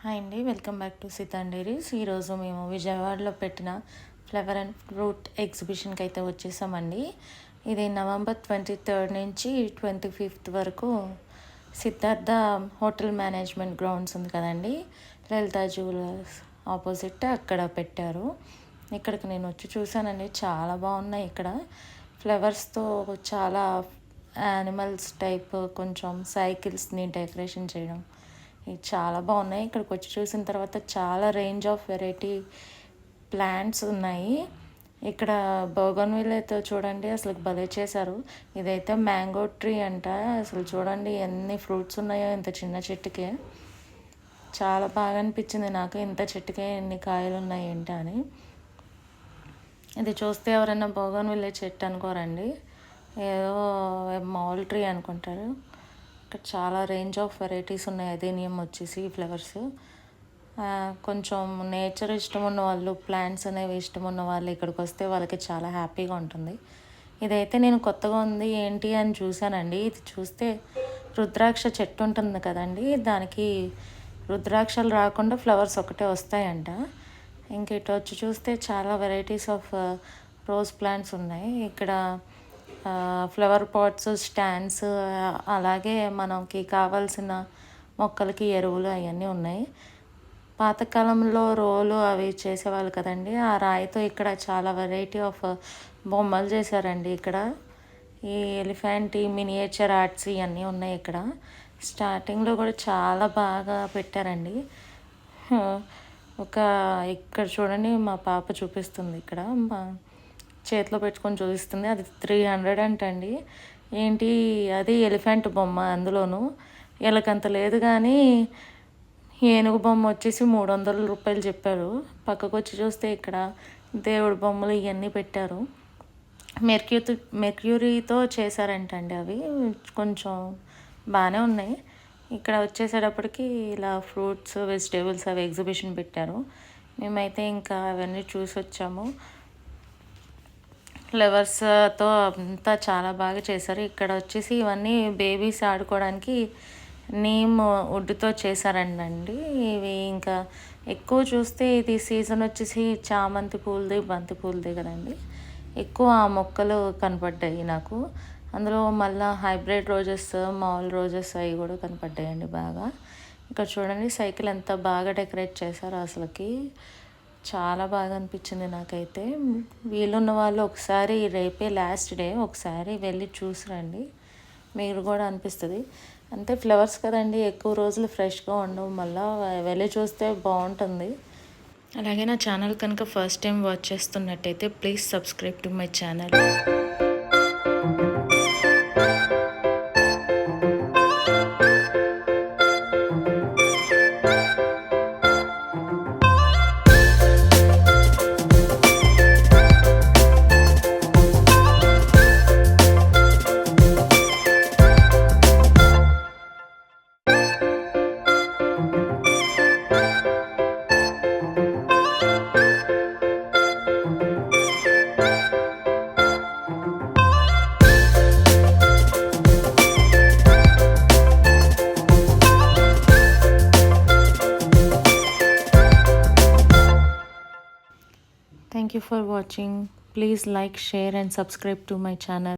Hi అండి, welcome back to సీతాన్ diaries. ఈరోజు మేము విజయవాడలో పెట్టిన ఫ్లవర్ అండ్ ఫ్రూట్ ఎగ్జిబిషన్కి అయితే వచ్చేసామండి. ఇది నవంబర్ 23 నుంచి 25 వరకు సిద్ధార్థ హోటల్ మేనేజ్మెంట్ గ్రౌండ్స్ ఉంది కదండి, లలితా జ్యువెలర్స్ ఆపోజిట్ అక్కడ పెట్టారు. ఇక్కడికి నేను వచ్చి చూసానండి, చాలా బాగున్నాయి. ఇక్కడ ఫ్లవర్స్తో చాలా యానిమల్స్ టైప్ కొంచెం సైకిల్స్ని డెకరేషన్ చేయడం చాలా బాగున్నాయి. ఇక్కడికి వచ్చి చూసిన తర్వాత చాలా రేంజ్ ఆఫ్ వెరైటీ ప్లాంట్స్ ఉన్నాయి. ఇక్కడ బోగన్విల్ అయితే చూడండి, అసలు భలే చేశారు. ఇదైతే మ్యాంగో ట్రీ అంట. అసలు చూడండి ఎన్ని ఫ్రూట్స్ ఉన్నాయో ఇంత చిన్న చెట్టుకే. చాలా బాగా అనిపించింది నాకు, ఇంత చెట్టుకే ఎన్ని కాయలు ఉన్నాయి ఏంటి అని. ఇది చూస్తే ఎవరైనా బోగన్విల్ చెట్టు అనుకోరండి, ఏదో మాల్ ట్రీ అనుకుంటారు. ఇక్కడ చాలా రేంజ్ ఆఫ్ వెరైటీస్ ఉన్నాయి. అదేనియం వచ్చేసి ఫ్లవర్స్. కొంచెం నేచర్ ఇష్టం ఉన్న వాళ్ళు, ప్లాంట్స్ అనేవి ఇష్టం ఉన్న వాళ్ళు ఇక్కడికి వస్తే వాళ్ళకి చాలా హ్యాపీగా ఉంటుంది. ఇదైతే నేను కొత్తగా ఉంది ఏంటి అని చూశానండి. ఇది చూస్తే రుద్రాక్ష చెట్టు ఉంటుంది కదండి, దానికి రుద్రాక్షలు రాకుండా ఫ్లవర్స్ ఒకటే వస్తాయంట. ఇంక ఇటు వచ్చి చూస్తే చాలా వెరైటీస్ ఆఫ్ రోజ్ ప్లాంట్స్ ఉన్నాయి. ఇక్కడ ఫ్లవర్ పాట్స్, స్టాండ్స్, అలాగే మనకి కావాల్సిన మొక్కలకి ఎరువులు అవన్నీ ఉన్నాయి. పాతకాలంలో రోలు అవి చేసేవాళ్ళు కదండి, ఆ రాయితో ఇక్కడ చాలా వెరైటీ ఆఫ్ బొమ్మలు చేశారండి. ఇక్కడ ఈ ఎలిఫెంట్, ఈ మినియేచర్ ఆర్ట్స్ ఇవన్నీ ఉన్నాయి. ఇక్కడ స్టార్టింగ్లో కూడా చాలా బాగా పెట్టారండి. ఇక్కడ చూడండి, మా పాప చూపిస్తుంది, ఇక్కడ చేతిలో పెట్టుకొని చూపిస్తుంది. అది 300 అంటండి. ఏంటి అది ఎలిఫెంట్ బొమ్మ, అందులోనూ ఎలకంత లేదు కానీ ఏనుగు బొమ్మ వచ్చేసి 300 రూపాయలు చెప్పారు. పక్కకు వచ్చి చూస్తే ఇక్కడ దేవుడి బొమ్మలు ఇవన్నీ పెట్టారు. మెర్క్యూరీతో చేశారంటండి. అవి కొంచెం బాగానే ఉన్నాయి. ఇక్కడ వచ్చేసేటప్పటికి ఇలా ఫ్రూట్స్, వెజిటేబుల్స్ అవి ఎగ్జిబిషన్ పెట్టారు. మేమైతే ఇంకా అవన్నీ చూసి వచ్చాము. ఫ్లవర్స్తో అంతా చాలా బాగా చేశారు. ఇక్కడ వచ్చేసి ఇవన్నీ బేబీస్ ఆడుకోవడానికి నీమ్ వుడ్తో చేశారండి. ఇవి ఇంకా ఎక్కువ చూస్తే ఇది సీజన్ వచ్చేసి చామంతి పూలది, బంతి పూలది కదండి, ఎక్కువ ఆ మొక్కలు కనపడ్డాయి నాకు. అందులో మళ్ళీ హైబ్రిడ్ రోజెస్, మామూలు రోజెస్ అవి కూడా కనపడ్డాయండి బాగా. ఇక్కడ చూడండి సైకిల్ ఎంత బాగా డెకరేట్ చేశారో, అసలుకి చాలా బాగా అనిపించింది నాకైతే. వీలున్న వాళ్ళు ఒకసారి, రేపే లాస్ట్ డే, ఒకసారి వెళ్ళి చూసిరండి, మీరు కూడా అనిపిస్తుంది. అంతే, ఫ్లవర్స్ కదండి, ఎక్కువ రోజులు ఫ్రెష్గా ఉండవు, మళ్ళీ వెళ్ళి చూస్తే బాగుంటుంది. అలాగే నా ఛానల్ కనుక ఫస్ట్ టైం వాచ్ చేస్తున్నట్టయితే please subscribe to my channel. Thank you for watching. Please like, share and subscribe to my channel.